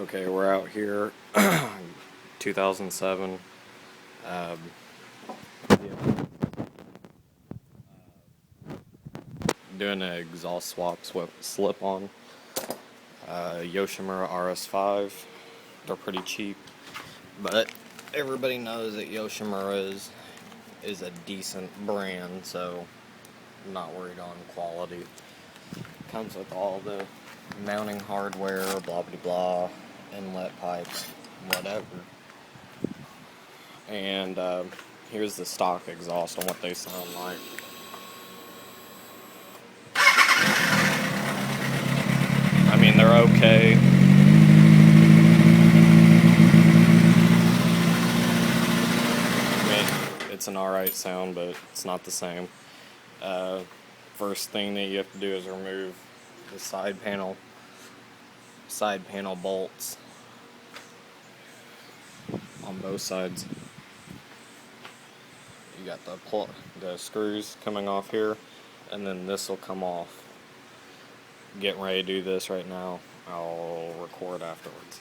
Okay, we're out here, 2007, doing an exhaust swap slip-on, Yoshimura RS-5. They're pretty cheap, but everybody knows that Yoshimura is a decent brand, so I'm not worried on quality. Comes with all the mounting hardware, blah blah blah, inlet pipes, whatever. And here's the stock exhaust on what they sound like. I mean, they're okay. I mean, it's an alright sound, but it's not the same. First thing that you have to do is remove the side panel bolts on both sides. You got the screws coming off here, and then this will come off. Getting ready to do this right now. I'll record afterwards.